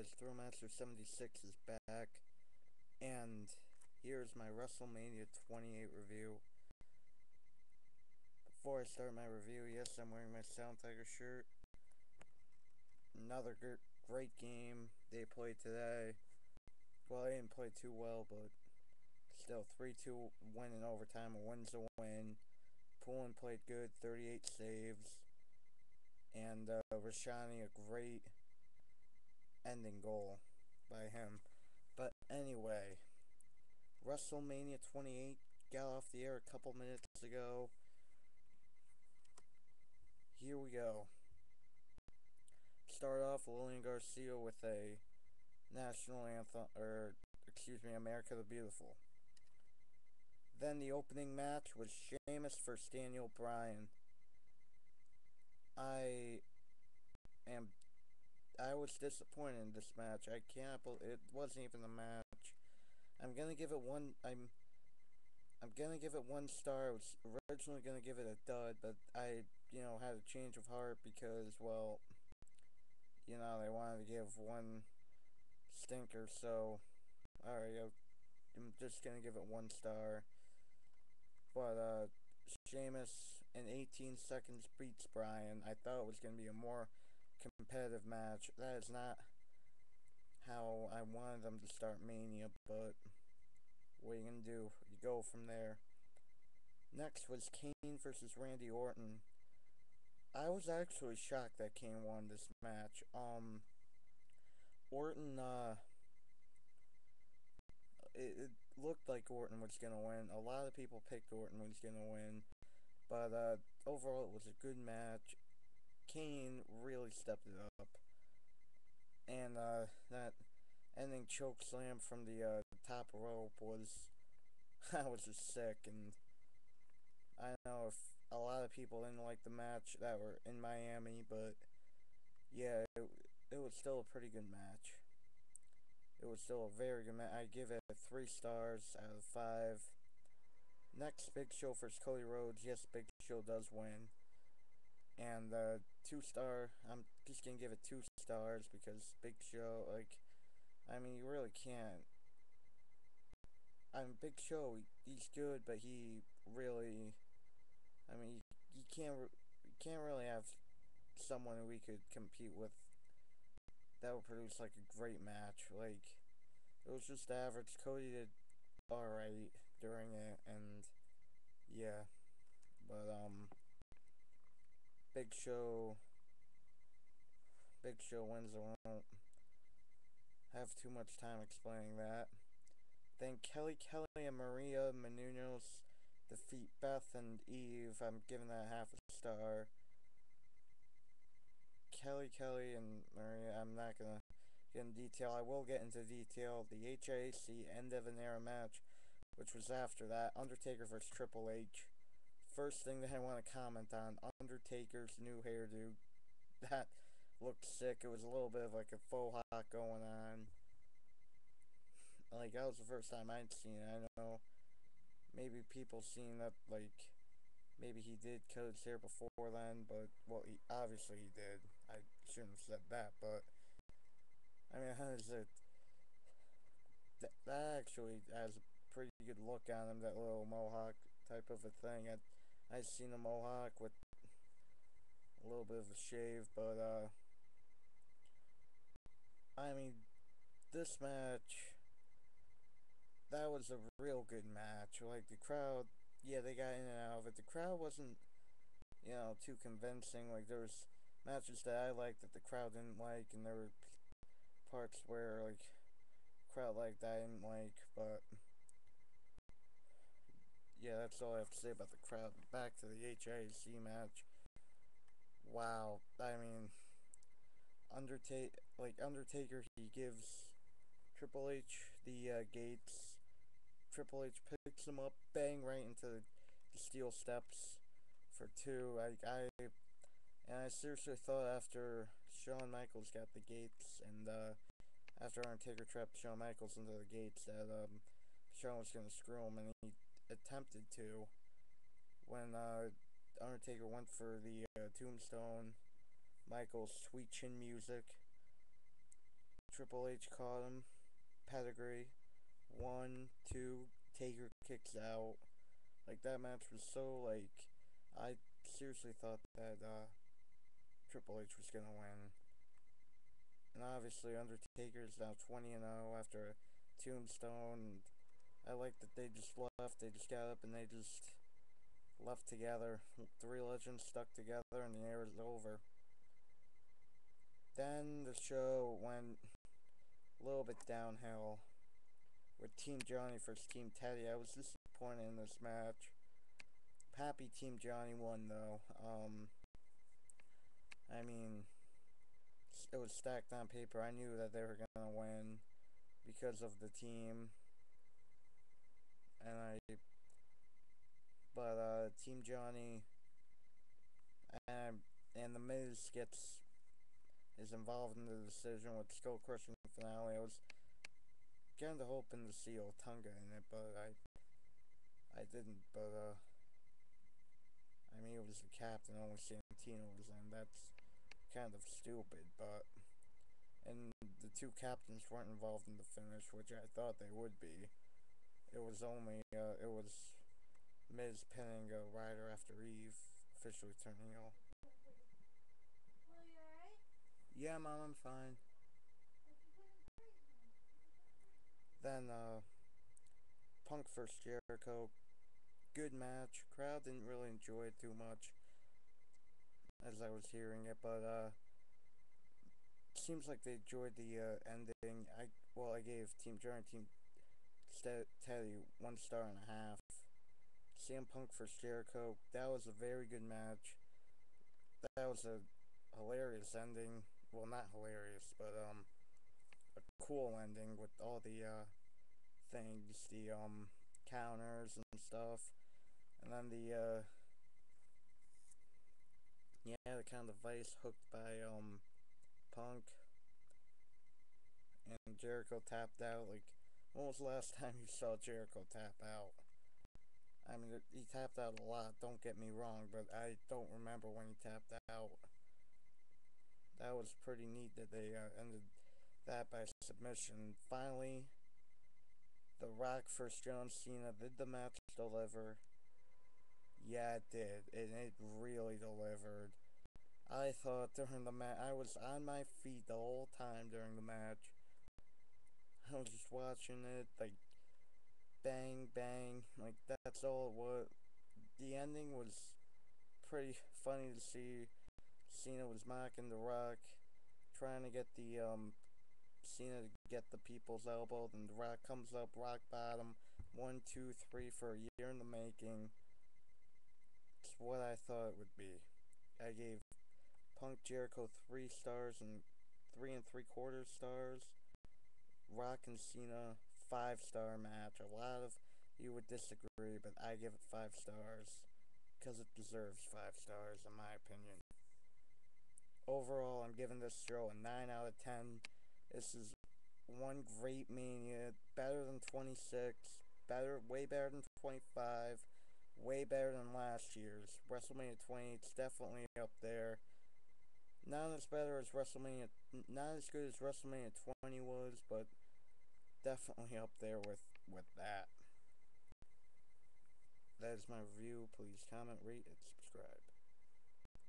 guys, Throwmaster76 is back, and here's my WrestleMania 28 review. Before I start my review, yes, I'm wearing my Sound Tiger shirt. Another great game they played today. Well, they didn't play too well, but still, 3-2 win in overtime, a win's a win. Poulin played good, 38 saves, and Rashani, a great ending goal by him. But anyway, WrestleMania 28 got off the air a couple minutes ago. Here we go. Start off Lillian Garcia with a national anthem, America the Beautiful. Then the opening match was Sheamus versus Daniel Bryan. I was disappointed in this match. I can't believe it wasn't even a match. I'm gonna give it one. I'm gonna give it 1 star. I was originally gonna give it a dud, but I, had a change of heart because, well, they wanted to give one stinker. So, alright, I'm just gonna give it 1 star. But Sheamus in 18 seconds beats Bryan. I thought it was gonna be a more competitive match. That is not how I wanted them to start Mania, but what are you gonna do? You go from there. Next was Kane versus Randy Orton. I was actually shocked that Kane won this match. Orton, it looked like Orton was gonna win. A lot of people picked Orton was gonna win, but overall it was a good match. Kane really stepped it up, and that ending choke slam from the top rope was that was just sick. And I know if a lot of people didn't like the match that were in Miami, but yeah, it was still a pretty good match. It was still a very good match. I give it 3 stars out of 5. Next, Big Show versus Cody Rhodes. Yes, Big Show does win. And 2-star, I'm just gonna give it 2 stars because Big Show, you really can't. Big Show, he's good, but he really, you can't really have someone who we could compete with that would produce like a great match. Like, it was just average. Cody did alright during it, and yeah, but Big Show wins. I won't have too much time explaining that. Then Kelly and Maria Menounos defeat Beth and Eve. I'm giving that half a star. Kelly and Maria, I'm not gonna get in detail. I will get into detail. The HIAC end of an era match, which was after that, Undertaker versus Triple H. First thing that I want to comment on, Undertaker's new hairdo. That looked sick. It was a little bit of like a faux hawk going on. Like, that was the first time I'd seen it. I know maybe people seen that, like, maybe he did cut his hair before then, but, well, obviously he did. I shouldn't have said that, but, how is it? That actually has a pretty good look on him, that little mohawk type of a thing. I've seen a mohawk with a little bit of a shave, but, this match, that was a real good match. Like, the crowd, yeah, they got in and out of it. The crowd wasn't, too convincing. Like, there was matches that I liked that the crowd didn't like, and there were parts where, like, crowd liked that I didn't like, but yeah, that's all I have to say about the crowd. Back to the HIAC match. Wow, Undertaker, he gives Triple H the gates. Triple H picks him up, bang, right into the steel steps for 2. I seriously thought after Shawn Michaels got the gates, and after Undertaker trapped Shawn Michaels into the gates, that Shawn was gonna screw him, and he attempted to. When Undertaker went for the tombstone, Michaels' sweet chin music, Triple H caught him. Pedigree. 1, 2. Taker kicks out. Like, that match was so, like, I seriously thought that Triple H was gonna win. And obviously, Undertaker is now 20-0 after a tombstone. I like that they just left. They just got up and they just left together. Three legends stuck together, and the era is over. Then the show went a little bit downhill with Team Johnny versus Team Teddy. I was disappointed in this match. Happy Team Johnny won, though. I mean, it was stacked on paper. I knew that they were gonna win because of the team, but Team Johnny and the Miz is involved in the decision with skull crushing finale. I was kind of hoping to see Otunga in it, but I didn't. But I mean, it was the captain. Only Santino was in. That's kind of stupid, but. And the two captains weren't involved in the finish, which I thought they would be. It was Miz pinning Ryder after Eve, officially turning heel. Well, you alright? Yeah, Mom, I'm fine. Then, Punk vs. Jericho. Good match. Crowd didn't really enjoy it too much as I was hearing it, but, seems like they enjoyed the, ending. I gave Team Johnny, Team Teddy 1.5 stars. CM Punk vs. Jericho. That was a very good match. That was a hilarious ending. Well, not hilarious, but a cool ending with all the things, the counters and stuff, and then the kind of vice hooked by Punk, and Jericho tapped out. Like, when was the last time you saw Jericho tap out? I mean, he tapped out a lot, don't get me wrong, but I don't remember when he tapped out. That was pretty neat that they ended that by submission. Finally, The Rock vs. John Cena. Did the match deliver? Yeah, it did, and it really delivered. I thought during the match, I was on my feet the whole time during the match. I was just watching it, like, bang, bang, like, that's all it was. The ending was pretty funny to see. Cena was mocking The Rock, trying to get Cena to get the people's elbow, then The Rock comes up, rock bottom, 1, 2, 3 for a year in the making. It's what I thought it would be. I gave Punk Jericho 3 stars and 3 3/4 stars. Rock and Cena 5 star match. A lot of you would disagree, but I give it 5 stars because it deserves 5 stars in my opinion. Overall, I'm giving this show a 9 out of 10. This is one great Mania, better than 26, way better than 25, way better than last year's. WrestleMania 20, it's definitely up there. Not as better as WrestleMania, not as good as WrestleMania 20 was, but definitely up there with that. That is my review. Please comment, rate, and subscribe.